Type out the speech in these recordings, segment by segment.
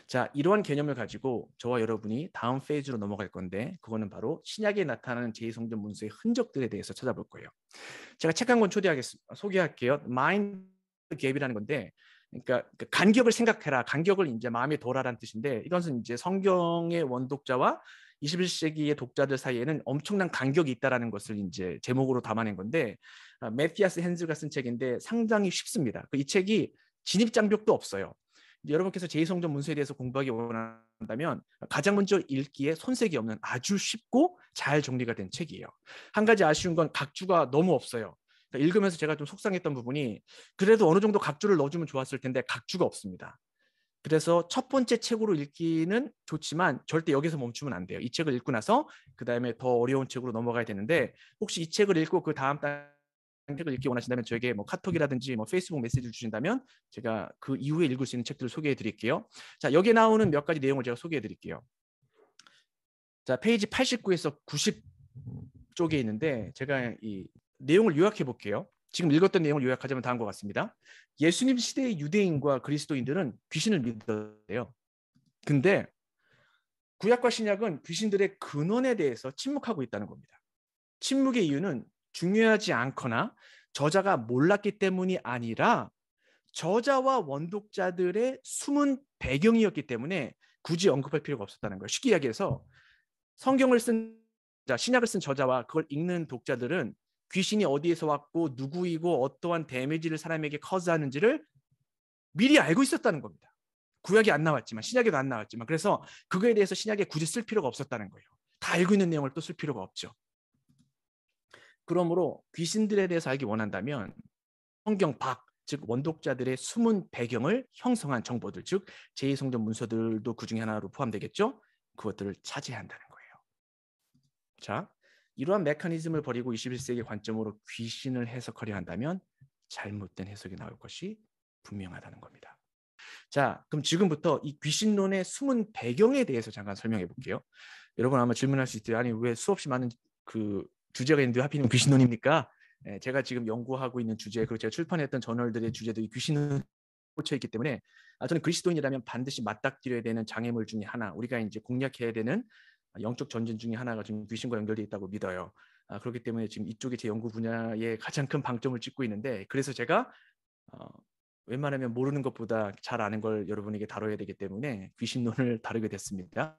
자, 이러한 개념을 가지고 저와 여러분이 다음 페이지로 넘어갈 건데 그거는 바로 신약에 나타나는 제2성전 문서의 흔적들에 대해서 찾아볼 거예요. 제가 책 한 권 소개할게요. 마인드 갭이라는 건데, 그러니까 그 간격을 생각해라, 간격을 이제 마음에 둬라라는 뜻인데, 이것은 이제 성경의 원독자와 21세기의 독자들 사이에는 엄청난 간격이 있다라는 것을 이제 제목으로 담아낸 건데, 매티아스 헨즈가 쓴 책인데 상당히 쉽습니다. 이 책이 진입 장벽도 없어요. 여러분께서 제2성전 문서에 대해서 공부하기 원한다면 가장 먼저 읽기에 손색이 없는 아주 쉽고 잘 정리가 된 책이에요. 한 가지 아쉬운 건 각주가 너무 없어요. 그러니까 읽으면서 제가 좀 속상했던 부분이, 그래도 어느 정도 각주를 넣어주면 좋았을 텐데 각주가 없습니다. 그래서 첫 번째 책으로 읽기는 좋지만 절대 여기서 멈추면 안 돼요. 이 책을 읽고 나서 그 다음에 더 어려운 책으로 넘어가야 되는데, 혹시 이 책을 읽고 그 다음 책을 읽기 원하신다면 저에게 뭐 카톡이라든지 뭐 페이스북 메시지를 주신다면 제가 그 이후에 읽을 수 있는 책들을 소개해 드릴게요. 자, 여기에 나오는 몇 가지 내용을 제가 소개해 드릴게요. 자, 페이지 89에서 90 쪽에 있는데 제가 이 내용을 요약해 볼게요. 지금 읽었던 내용을 요약하자면 다음과 같습니다. 예수님 시대의 유대인과 그리스도인들은 귀신을 믿었대요. 근데 구약과 신약은 귀신들의 근원에 대해서 침묵하고 있다는 겁니다. 침묵의 이유는 중요하지 않거나 저자가 몰랐기 때문이 아니라 저자와 원독자들의 숨은 배경이었기 때문에 굳이 언급할 필요가 없었다는 거예요. 쉽게 이야기해서 성경을 쓴 신약을 쓴 저자와 그걸 읽는 독자들은 귀신이 어디에서 왔고 누구이고 어떠한 데미지를 사람에게 커즈하는지를 미리 알고 있었다는 겁니다. 구약이 안 나왔지만, 신약에도 안 나왔지만, 그래서 그거에 대해서 신약에 굳이 쓸 필요가 없었다는 거예요. 다 알고 있는 내용을 또 쓸 필요가 없죠. 그러므로 귀신들에 대해서 알기 원한다면 성경 밖, 즉 원독자들의 숨은 배경을 형성한 정보들, 즉 제2성전 문서들도 그 중에 하나로 포함되겠죠. 그것들을 찾아야 한다는 거예요. 자, 이러한 메커니즘을 버리고 21세기 관점으로 귀신을 해석하려 한다면 잘못된 해석이 나올 것이 분명하다는 겁니다. 자, 그럼 지금부터 이 귀신론의 숨은 배경에 대해서 잠깐 설명해 볼게요. 여러분 아마 질문할 수 있어요. 아니, 왜 수없이 많은 그 주제가 있는데 하필이면 귀신론입니까? 제가 지금 연구하고 있는 주제, 그리고 제가 출판했던 저널들의 주제도 이 귀신은 꽂혀 있기 때문에, 저는 그리스도인이라면 반드시 맞닥뜨려야 되는 장애물 중에 하나, 우리가 이제 공략해야 되는 영적 전쟁 중에 하나가 지금 귀신과 연결되어 있다고 믿어요. 그렇기 때문에 지금 이쪽이 제 연구 분야에 가장 큰 방점을 찍고 있는데, 그래서 제가 웬만하면 모르는 것보다 잘 아는 걸 여러분에게 다뤄야 되기 때문에 귀신론을 다루게 됐습니다.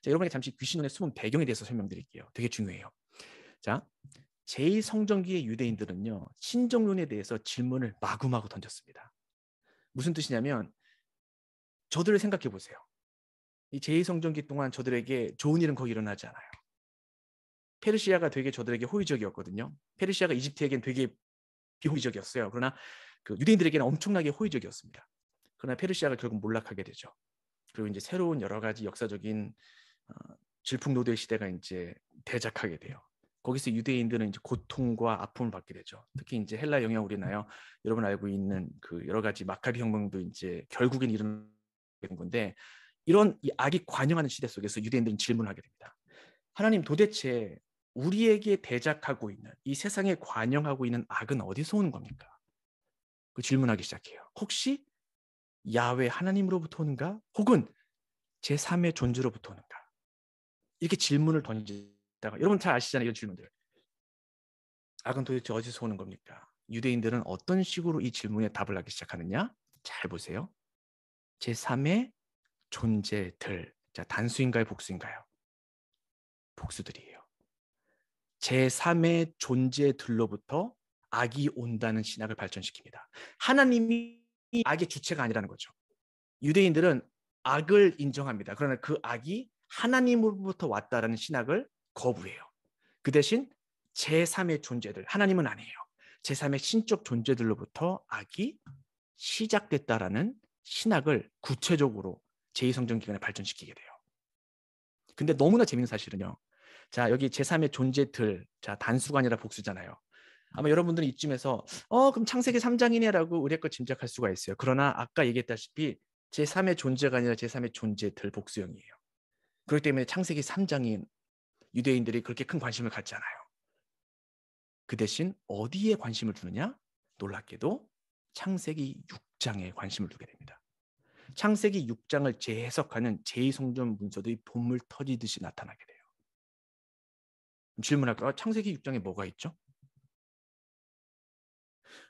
자, 여러분에게 잠시 귀신론의 숨은 배경에 대해서 설명드릴게요. 되게 중요해요. 자, 제2성전기의 유대인들은요, 신정론에 대해서 질문을 마구마구 던졌습니다. 무슨 뜻이냐면, 저들을 생각해 보세요. 이 제2성전기 동안 저들에게 좋은 일은 거의 일어나지 않아요. 페르시아가 되게 저들에게 호의적이었거든요. 페르시아가 이집트에겐 되게 비호의적이었어요. 그러나 그 유대인들에게는 엄청나게 호의적이었습니다. 그러나 페르시아가 결국 몰락하게 되죠. 그리고 이제 새로운 여러 가지 역사적인 질풍노도의 시대가 이제 대작하게 돼요. 거기서 유대인들은 이제 고통과 아픔을 받게 되죠. 특히 이제 헬라 영향으로 인하여 여러분 알고 있는 그 여러 가지 마카비 혁명도 이제 결국엔 일어나게 된 건데, 이런 이 악이 관영하는 시대 속에서 유대인들은 질문하게 됩니다. 하나님, 도대체 우리에게 대작하고 있는 이 세상에 관영하고 있는 악은 어디서 오는 겁니까? 그 질문하기 시작해요. 혹시 야훼 하나님으로부터 오는가? 혹은 제3의 존재로부터 오는가? 이렇게 질문을 던지다가, 여러분 잘 아시잖아요, 이런 질문들. 악은 도대체 어디서 오는 겁니까? 유대인들은 어떤 식으로 이 질문에 답을 하기 시작하느냐? 잘 보세요. 제3의 존재들. 자, 단수인가요, 복수인가요? 복수들이에요. 제3의 존재들로부터 악이 온다는 신학을 발전시킵니다. 하나님이 악의 주체가 아니라는 거죠. 유대인들은 악을 인정합니다. 그러나 그 악이 하나님으로부터 왔다라는 신학을 거부해요. 그 대신 제3의 존재들, 하나님은 아니에요. 제3의 신적 존재들로부터 악이 시작됐다라는 신학을 구체적으로 제2성전 기간에 발전시키게 돼요. 근데 너무나 재밌는 사실은요. 자, 여기 제3의 존재들, 자, 단수가 아니라 복수잖아요. 아마 여러분들은 이쯤에서 그럼 창세기 3장이네라고 의뢰껏 짐작할 수가 있어요. 그러나 아까 얘기했다시피 제3의 존재가 아니라 제3의 존재들 복수형이에요. 그렇기 때문에 창세기 3장인 유대인들이 그렇게 큰 관심을 갖지 않아요. 그 대신 어디에 관심을 두느냐? 놀랍게도 창세기 6장에 관심을 두게 됩니다. 창세기 6장을 재해석하는 제2성전 문서들이 봄을 터지듯이 나타나게 돼요. 질문할까요? 창세기 6장에 뭐가 있죠?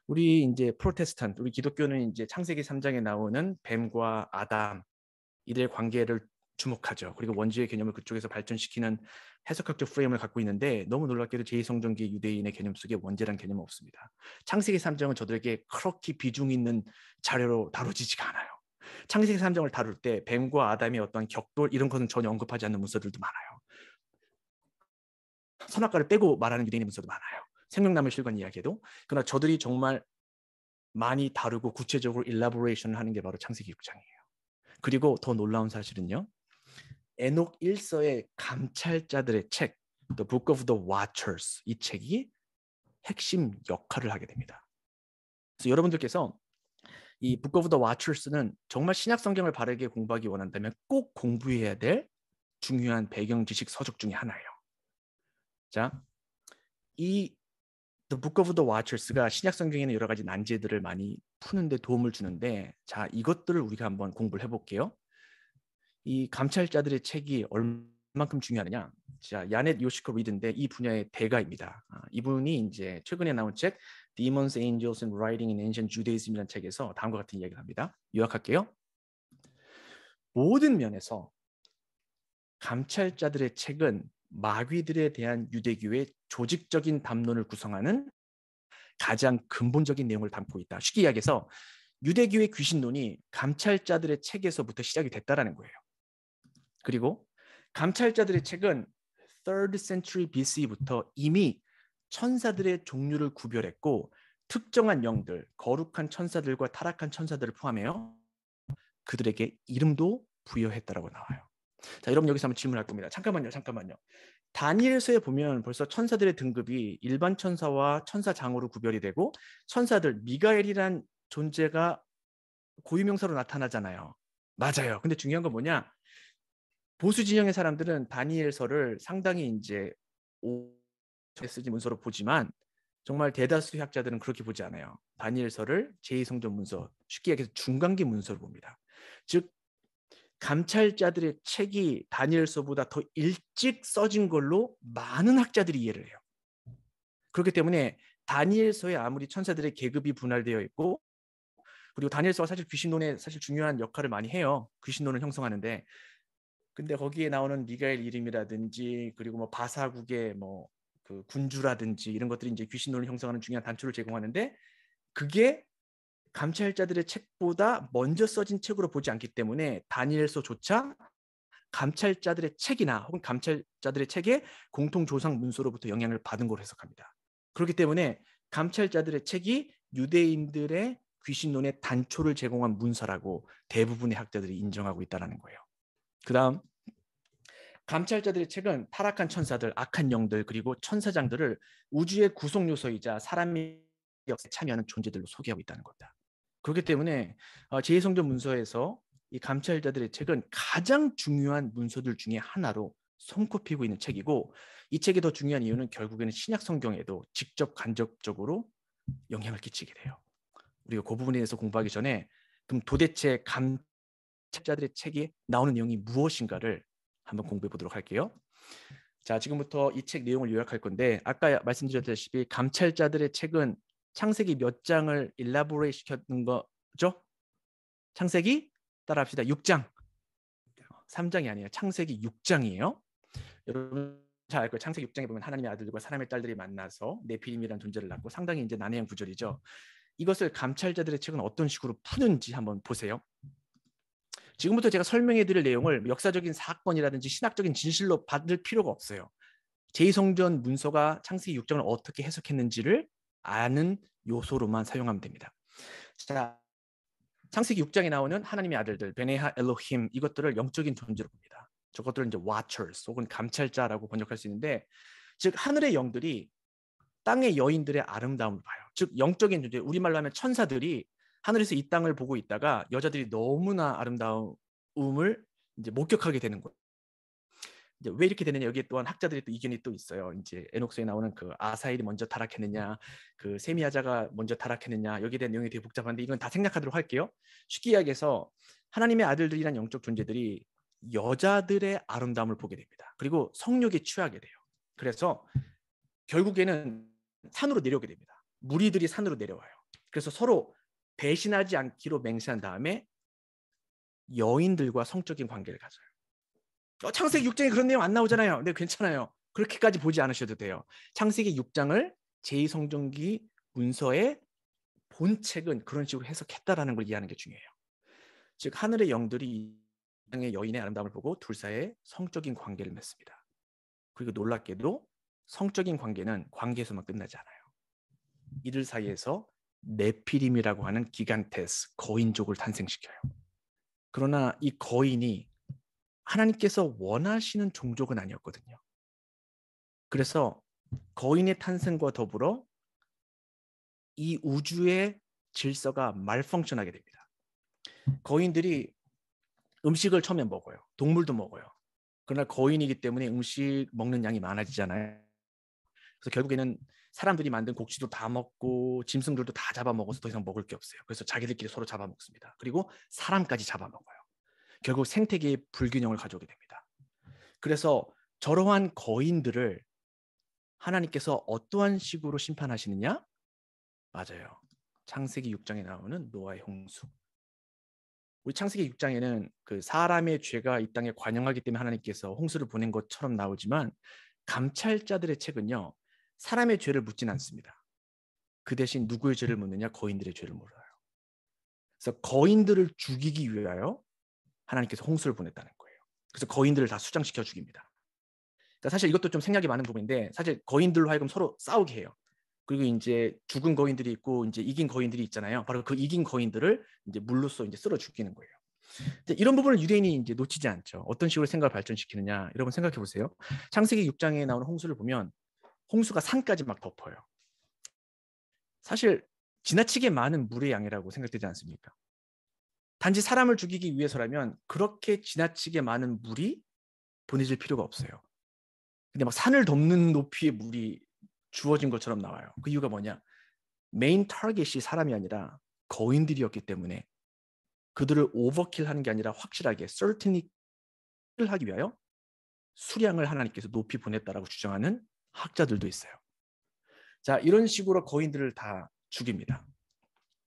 우리 이제 프로테스탄트, 우리 기독교는 이제 창세기 3장에 나오는 뱀과 아담 이들의 관계를 주목하죠. 그리고 원죄의 개념을 그쪽에서 발전시키는 해석학적 프레임을 갖고 있는데 너무 놀랍게도 제2성전기 유대인의 개념 속에 원죄란 개념은 없습니다. 창세기 3장은 저들에게 그렇게 비중 있는 자료로 다뤄지지가 않아요. 창세기 3장을 다룰 때 뱀과 아담의 어떤 격돌 이런 것은 전혀 언급하지 않는 문서들도 많아요. 선악과를 빼고 말하는 유대인의 문서도 많아요. 생명나무 실관 이야기에도. 그러나 저들이 정말 많이 다루고 구체적으로 일라보레이션을 하는 게 바로 창세기 6장이에요. 그리고 더 놀라운 사실은요. 에녹 1서의 감찰자들의 책, The Book of the Watchers, 이 책이 핵심 역할을 하게 됩니다. 그래서 여러분들께서 이 Book of the Watchers는 정말 신약 성경을 바르게 공부하기 원한다면 꼭 공부해야 될 중요한 배경 지식 서적 중에 하나예요. 자, 이 The Book of the Watchers가 신약 성경에는 여러 가지 난제들을 많이 푸는데 도움을 주는데, 자, 이것들을 우리가 한번 공부를 해볼게요. 이 감찰자들의 책이 얼만큼 중요하느냐? 자, 야넷 요시코 리드인데 이 분야의 대가입니다. 이분이 이제 최근에 나온 책 Demons, Angels and Writing in Ancient Judaism이라는 책에서 다음과 같은 이야기를 합니다. 요약할게요. 모든 면에서 감찰자들의 책은 마귀들에 대한 유대교의 조직적인 담론을 구성하는 가장 근본적인 내용을 담고 있다. 쉽게 이야기해서 유대교의 귀신론이 감찰자들의 책에서부터 시작이 됐다라는 거예요. 그리고 감찰자들의 책은 3rd century BC부터 이미 천사들의 종류를 구별했고 특정한 영들, 거룩한 천사들과 타락한 천사들을 포함해요. 그들에게 이름도 부여했다라고 나와요. 자, 여러분 여기서 한번 질문할 겁니다. 잠깐만요. 다니엘서에 보면 벌써 천사들의 등급이 일반 천사와 천사장으로 구별이 되고 천사들, 미가엘이란 존재가 고유명사로 나타나잖아요. 맞아요. 근데 중요한 건 뭐냐? 보수 진영의 사람들은 다니엘서를 상당히 이제 쓰지 문서로 보지만 정말 대다수 학자들은 그렇게 보지 않아요. 다니엘서를 제2성전 문서, 쉽게 얘기해서 중간기 문서로 봅니다. 즉 감찰자들의 책이 다니엘서보다 더 일찍 써진 걸로 많은 학자들이 이해를 해요. 그렇기 때문에 다니엘서에 아무리 천사들의 계급이 분할되어 있고 그리고 다니엘서가 사실 귀신론에 사실 중요한 역할을 많이 해요. 귀신론을 형성하는데 근데 거기에 나오는 미가엘 이름이라든지 그리고 뭐 바사국의 뭐 그 군주라든지 이런 것들이 이제 귀신론을 형성하는 중요한 단초를 제공하는데 그게 감찰자들의 책보다 먼저 써진 책으로 보지 않기 때문에 다니엘서조차 감찰자들의 책이나 혹은 감찰자들의 책의 공통조상 문서로부터 영향을 받은 걸로 해석합니다. 그렇기 때문에 감찰자들의 책이 유대인들의 귀신론의 단초를 제공한 문서라고 대부분의 학자들이 인정하고 있다는 거예요. 그 다음 감찰자들의 책은 타락한 천사들, 악한 영들 그리고 천사장들을 우주의 구성 요소이자 사람의 역사에 참여하는 존재들로 소개하고 있다는 겁니다. 그렇기 때문에 제2성전 문서에서 이 감찰자들의 책은 가장 중요한 문서들 중에 하나로 손꼽히고 있는 책이고 이 책이 더 중요한 이유는 결국에는 신약 성경에도 직접 간접적으로 영향을 끼치게 돼요. 우리가 그 부분에 대해서 공부하기 전에 그럼 도대체 감찰자들의 책에 나오는 내용이 무엇인가를 한번 공부해 보도록 할게요. 자, 지금부터 이 책 내용을 요약할 건데 아까 말씀드렸다시피 감찰자들의 책은 창세기 몇 장을 일라보레이트 시켰는 거죠? 창세기 따라합시다. 6장. 3장이 아니에요. 창세기 6장이에요. 여러분 잘 알 거예요. 창세기 6장에 보면 하나님의 아들들과 사람의 딸들이 만나서 네피림이라는 존재를 낳고 상당히 이제 난해한 구절이죠. 이것을 감찰자들의 책은 어떤 식으로 푸는지 한번 보세요. 지금부터 제가 설명해 드릴 내용을 역사적인 사건이라든지 신학적인 진실로 받을 필요가 없어요. 제2성전 문서가 창세기 6장을 어떻게 해석했는지를 아는 요소로만 사용하면 됩니다. 자, 창세기 6장에 나오는 하나님의 아들들, 베네하 엘로힘 이것들을 영적인 존재로 봅니다. 저것들을 이제 watchers 혹은 감찰자라고 번역할 수 있는데 즉 하늘의 영들이 땅의 여인들의 아름다움을 봐요. 즉 영적인 존재, 우리말로 하면 천사들이 하늘에서 이 땅을 보고 있다가 여자들이 너무나 아름다움을 이제 목격하게 되는 거예요. 이제 왜 이렇게 되느냐 여기에 또한 학자들이 또 이견이 또 있어요. 이제 에녹스에 나오는 그 아사일이 먼저 타락했느냐, 그 세미야자가 먼저 타락했느냐 여기에 대한 내용이 되게 복잡한데 이건 다 생략하도록 할게요. 쉽게 이야기해서 하나님의 아들들이란 영적 존재들이 여자들의 아름다움을 보게 됩니다. 그리고 성욕에 취하게 돼요. 그래서 결국에는 산으로 내려오게 됩니다. 무리들이 산으로 내려와요. 그래서 서로 배신하지 않기로 맹세한 다음에 여인들과 성적인 관계를 가져요. 창세기 6장에 그런 내용 안 나오잖아요. 네, 괜찮아요. 그렇게까지 보지 않으셔도 돼요. 창세기 6장을 제2성경기 문서의 본책은 그런 식으로 해석했다라는 걸 이해하는 게 중요해요. 즉 하늘의 영들이 이 땅의 여인의 아름다움을 보고 둘 사이에 성적인 관계를 맺습니다. 그리고 놀랍게도 성적인 관계는 관계에서만 끝나지 않아요. 이들 사이에서 네피림이라고 하는 기간테스, 거인족을 탄생시켜요. 그러나 이 거인이 하나님께서 원하시는 종족은 아니었거든요. 그래서 거인의 탄생과 더불어 이 우주의 질서가 말펑션하게 됩니다. 거인들이 음식을 처음에 먹어요. 동물도 먹어요. 그러나 거인이기 때문에 음식 먹는 양이 많아지잖아요. 그래서 결국에는 사람들이 만든 곡식도 다 먹고 짐승들도 다 잡아먹어서 더 이상 먹을 게 없어요. 그래서 자기들끼리 서로 잡아먹습니다. 그리고 사람까지 잡아먹어요. 결국 생태계의 불균형을 가져오게 됩니다. 그래서 저러한 거인들을 하나님께서 어떠한 식으로 심판하시느냐? 맞아요. 창세기 6장에 나오는 노아의 홍수. 우리 창세기 6장에는 그 사람의 죄가 이 땅에 관영하기 때문에 하나님께서 홍수를 보낸 것처럼 나오지만 감찰자들의 책은요. 사람의 죄를 묻진 않습니다. 그 대신 누구의 죄를 묻느냐? 거인들의 죄를 물어요. 그래서 거인들을 죽이기 위하여 하나님께서 홍수를 보냈다는 거예요. 그래서 거인들을 다 수장시켜 죽입니다. 그러니까 사실 이것도 좀 생략이 많은 부분인데 사실 거인들로 하여금 서로 싸우게 해요. 그리고 이제 죽은 거인들이 있고 이제 이긴 거인들이 있잖아요. 바로 그 이긴 거인들을 이제 물로써 이제 쓸어 죽이는 거예요. 이런 부분을 유대인이 이제 놓치지 않죠. 어떤 식으로 생각을 발전시키느냐. 여러분 생각해 보세요. 창세기 6장에 나오는 홍수를 보면 홍수가 산까지 막 덮어요. 사실 지나치게 많은 물의 양이라고 생각되지 않습니까? 단지 사람을 죽이기 위해서라면 그렇게 지나치게 많은 물이 보내질 필요가 없어요. 근데 막 산을 덮는 높이의 물이 주어진 것처럼 나와요. 그 이유가 뭐냐? 메인 타겟이 사람이 아니라 거인들이었기 때문에 그들을 오버킬하는 게 아니라 확실하게 certainly를 하기 위하여 수량을 하나님께서 높이 보냈다라고 주장하는 학자들도 있어요. 자, 이런 식으로 거인들을 다 죽입니다.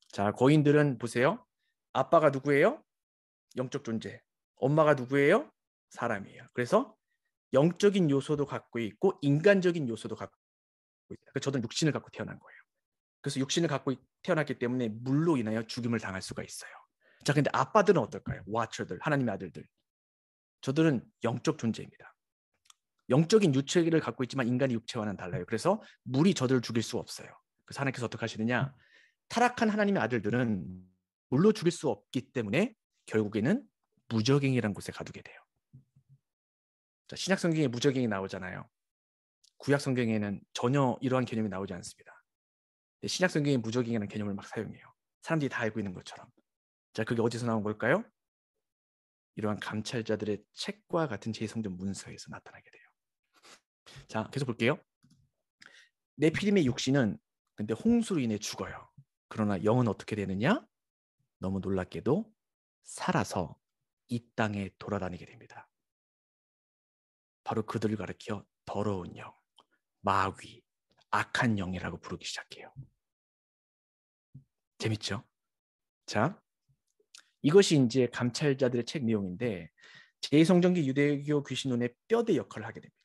자, 거인들은 보세요. 아빠가 누구예요? 영적 존재. 엄마가 누구예요? 사람이에요. 그래서 영적인 요소도 갖고 있고 인간적인 요소도 갖고 있어요. 저는 육신을 갖고 태어난 거예요. 그래서 육신을 갖고 태어났기 때문에 물로 인하여 죽임을 당할 수가 있어요. 자, 근데 아빠들은 어떨까요? 와처들, 하나님의 아들들. 저들은 영적 존재입니다. 영적인 유체를 갖고 있지만 인간의 육체와는 달라요. 그래서 물이 저들을 죽일 수 없어요. 그래서 하나님께서 어떻게 하시느냐? 타락한 하나님의 아들들은 물로 죽일 수 없기 때문에 결국에는 무적행이라는 곳에 가두게 돼요. 자, 신약 성경에 무적행이 나오잖아요. 구약 성경에는 전혀 이러한 개념이 나오지 않습니다. 신약 성경에 무적행이라는 개념을 막 사용해요. 사람들이 다 알고 있는 것처럼. 자, 그게 어디서 나온 걸까요? 이러한 감찰자들의 책과 같은 제2성전 문서에서 나타나게 돼요. 자, 계속 볼게요. 네피림의 육신은 근데 홍수로 인해 죽어요. 그러나 영은 어떻게 되느냐? 너무 놀랍게도 살아서 이 땅에 돌아다니게 됩니다. 바로 그들을 가리켜 더러운 영, 마귀, 악한 영이라고 부르기 시작해요. 재밌죠? 자, 이것이 이제 감찰자들의 책 내용인데 제2성전기 유대교 귀신론의 뼈대 역할을 하게 됩니다.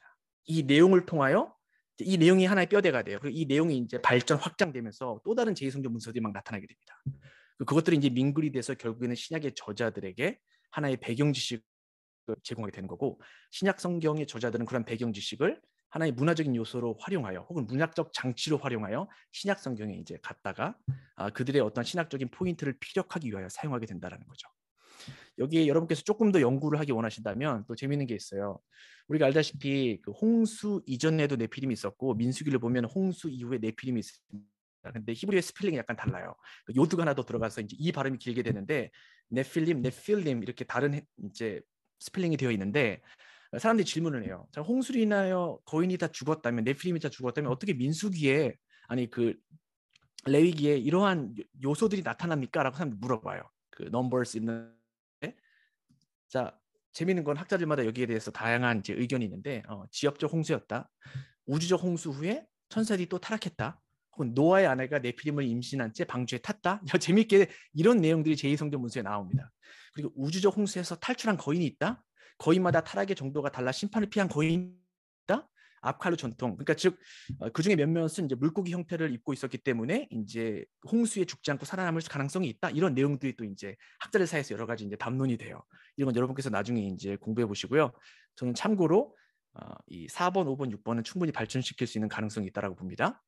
이 내용을 통하여 이 내용이 하나의 뼈대가 돼요. 그리고 이 내용이 이제 발전 확장되면서 또 다른 제2성전 문서들이 막 나타나게 됩니다. 그것들이 이제 민글이 돼서 결국에는 신약의 저자들에게 하나의 배경 지식을 제공하게 되는 거고 신약 성경의 저자들은 그런 배경 지식을 하나의 문화적인 요소로 활용하여 혹은 문학적 장치로 활용하여 신약 성경에 이제 갖다가 그들의 어떤 신학적인 포인트를 피력하기 위하여 사용하게 된다는 거죠. 여기에 여러분께서 조금 더 연구를 하기 원하신다면 또 재미있는 게 있어요. 우리가 알다시피 그 홍수 이전에도 네피림이 있었고 민수기를 보면 홍수 이후에 네피림이 있습니다. 근데 히브리어의 스펠링이 약간 달라요. 요드가 하나 더 들어가서 이제 이 발음이 길게 되는데 네필림, 네필림 이렇게 다른 이제 스펠링이 되어 있는데 사람들이 질문을 해요. 자, 홍수로 인하여 거인이 다 죽었다면 네필림이 다 죽었다면 어떻게 민수기에 아니 그 레위기에 이러한 요소들이 나타납니까? 라고 사람들이 물어봐요. 그 넘버스 있는 자, 재미있는 건 학자들마다 여기에 대해서 다양한 이제 의견이 있는데 지역적 홍수였다. 우주적 홍수 후에 천사들이 또 타락했다. 혹은 노아의 아내가 네피림을 임신한 채 방주에 탔다. 재미있게 이런 내용들이 제2성경 문서에 나옵니다. 그리고 우주적 홍수에서 탈출한 거인이 있다. 거인마다 타락의 정도가 달라 심판을 피한 거인이 있다. 아칼루 전통. 그러니까 즉 그 중에 몇몇은 이제 물고기 형태를 입고 있었기 때문에 이제 홍수에 죽지 않고 살아남을 가능성이 있다. 이런 내용들이 또 이제 학자들 사이에서 여러 가지 이제 담론이 돼요. 이런 건 여러분께서 나중에 이제 공부해 보시고요. 저는 참고로 이 4번, 5번, 6번은 충분히 발전시킬 수 있는 가능성이 있다라고 봅니다.